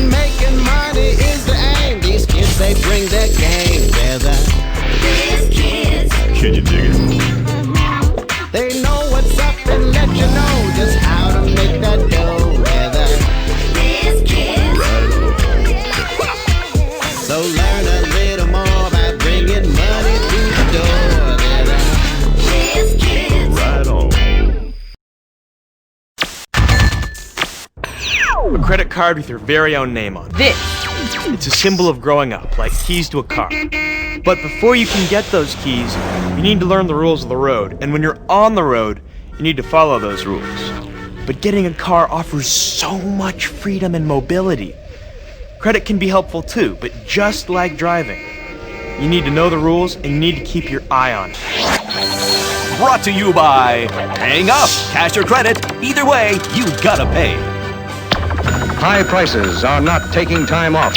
And making money is the aim. These kids, they bring their game. They're the Biz Kids. Can you dig it? They know what's up and let you know just how to make that dough. They're the Biz Kids. So learn a little more by bringing money through the door. They're the Biz Kids. Right on. A credit card with your very own name on it. This. It's a symbol of growing up, like keys to a car. But before you can get those keys, you need to learn the rules of the road. And when you're on the road, you need to follow those rules. But getting a car offers so much freedom and mobility. Credit can be helpful too, but just like driving, you need to know the rules and you need to keep your eye on it. Brought to you by Hang Up, cash or credit, either way, you gotta pay. High prices are not taking time off.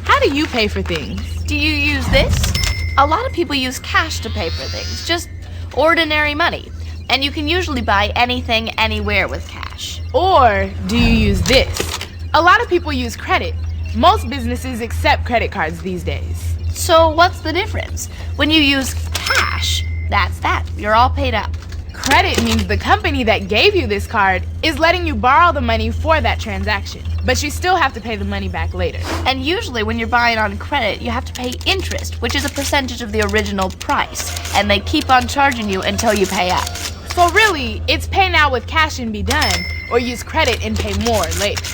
How do you pay for things? Do you use this? A lot of people use cash to pay for things, just ordinary money. And you can usually buy anything, anywhere with cash. Or do you use this? A lot of people use credit. Most businesses accept credit cards these days. So what's the difference? When you use cash, that's that. You're all paid up. Credit means the company that gave you this card is letting you borrow the money for that transaction, but you still have to pay the money back later. And usually when you're buying on credit, you have to pay interest, which is a percentage of the original price. And they keep on charging you until you pay up. So really, it's pay now with cash and be done, or use credit and pay more later.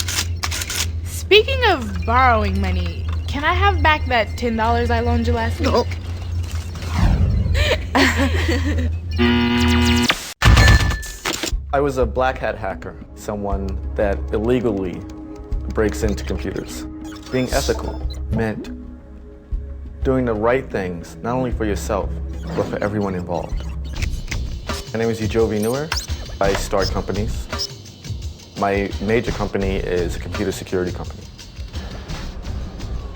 Speaking of borrowing money, can I have back that $10 I loaned you last week? I was a black hat hacker, someone that illegally breaks into computers. Being ethical meant doing the right things, not only for yourself, but for everyone involved. My name is Ujovi Newer. I start companies. My major company is a computer security company.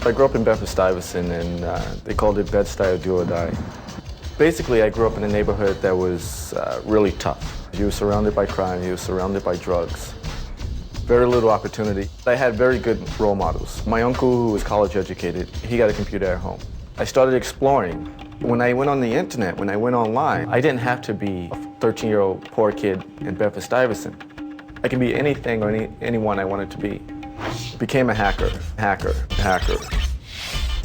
I grew up in Bedford-Stuyvesant, and they called it Bed-Stuy or Do or Die. Basically, I grew up in a neighborhood that was really tough. You were surrounded by crime, you were surrounded by drugs. Very little opportunity. I had very good role models. My uncle, who was college educated, he got a computer at home. I started exploring. When I went on the internet, when I went online, I didn't have to be a 13-year-old poor kid in Bedford-Stuyvesant. I can be anything or anyone I wanted to be. Became a hacker.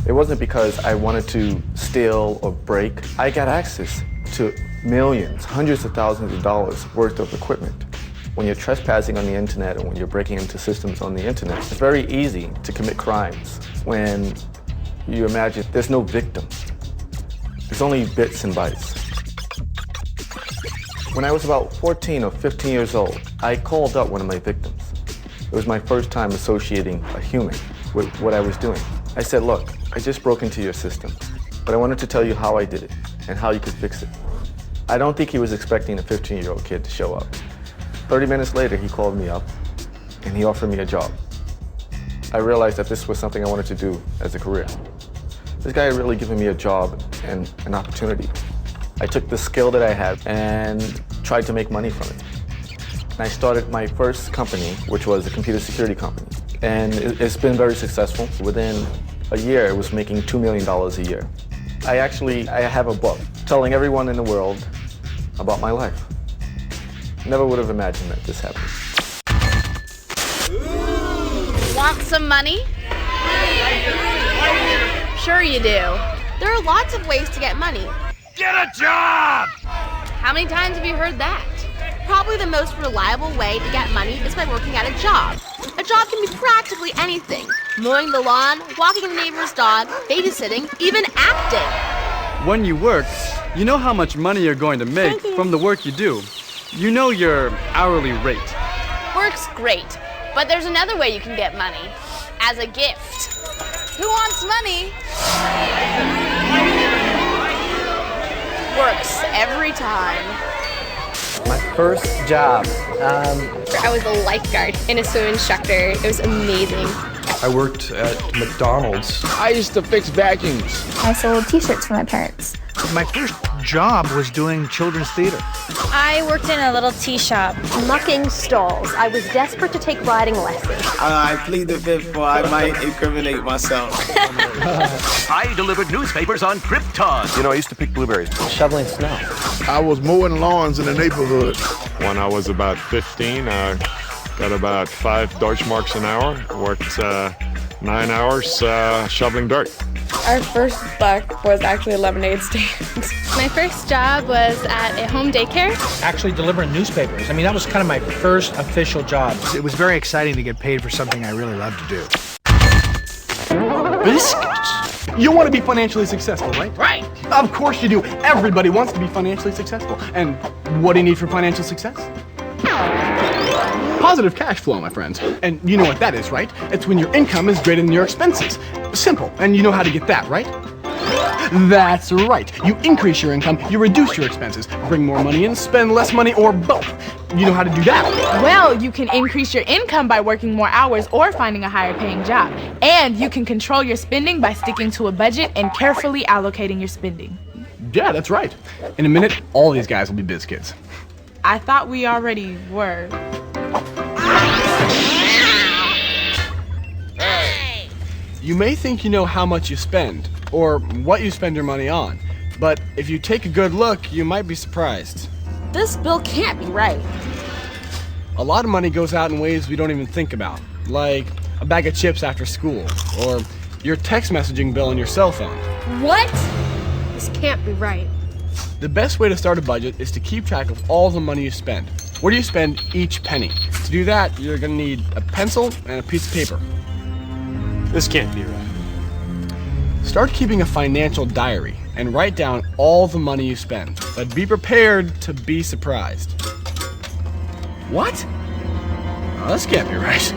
It wasn't because I wanted to steal or break. I got access to millions, hundreds of thousands of dollars worth of equipment. When you're trespassing on the internet or when you're breaking into systems on the internet, it's very easy to commit crimes when you imagine there's no victim. There's only bits and bytes. When I was about 14 or 15 years old, I called up one of my victims. It was my first time associating a human with what I was doing. I said, look, I just broke into your system, but I wanted to tell you how I did it and how you could fix it. I don't think he was expecting a 15-year-old kid to show up. 30 minutes later, he called me up and he offered me a job. I realized that this was something I wanted to do as a career. This guy had really given me a job and an opportunity. I took the skill that I had and tried to make money from it. And I started my first company, which was a computer security company. And it's been very successful. Within a year, it was making $2 million a year. I have a book telling everyone in the world about my life. Never would have imagined that this happened. Want some money? Sure you do. There are lots of ways to get money. Get a job! How many times have you heard that? Probably the most reliable way to get money is by working at a job. A job can be practically anything. Mowing the lawn, walking the neighbor's dog, babysitting, even acting. When you work, you know how much money you're going to make from the work you do. You know your hourly rate. Work's great, but there's another way you can get money. As a gift. Who wants money? Works every time. My first job. I was a lifeguard and a swim instructor. It was amazing. I worked at McDonald's. I used to fix vacuums. I sold t-shirts for my parents. My first job was doing children's theater. I worked in a little tea shop. Mucking stalls. I was desperate to take riding lessons. I plead the fifth, for I might incriminate myself. I delivered newspapers on Krypton. You know, I used to pick blueberries. Shoveling snow. I was mowing lawns in the neighborhood. When I was about 15, I got about 5 Deutschmarks an hour. Worked 9 hours shoveling dirt. Our first buck was actually a lemonade stand. My first job was at a home daycare. Actually delivering newspapers. I mean, that was kind of my first official job. It was very exciting to get paid for something I really loved to do. Biscuits. You want to be financially successful, right? Right. Of course you do. Everybody wants to be financially successful. And what do you need for financial success? Positive cash flow, my friends. And you know what that is, right? It's when your income is greater than your expenses. Simple. And you know how to get that, right? That's right. You increase your income, you reduce your expenses, bring more money in, spend less money, or both. You know how to do that. Well, you can increase your income by working more hours or finding a higher paying job. And you can control your spending by sticking to a budget and carefully allocating your spending. Yeah, that's right. In a minute, all these guys will be biz kids. I thought we already were. You may think you know how much you spend, or what you spend your money on, but if you take a good look, you might be surprised. This bill can't be right. A lot of money goes out in ways we don't even think about, like a bag of chips after school, or your text messaging bill on your cell phone. What? This can't be right. The best way to start a budget is to keep track of all the money you spend. Where do you spend each penny? To do that, you're gonna need a pencil and a piece of paper. This can't be right. Start keeping a financial diary and write down all the money you spend, but be prepared to be surprised. What? Oh, this can't be right.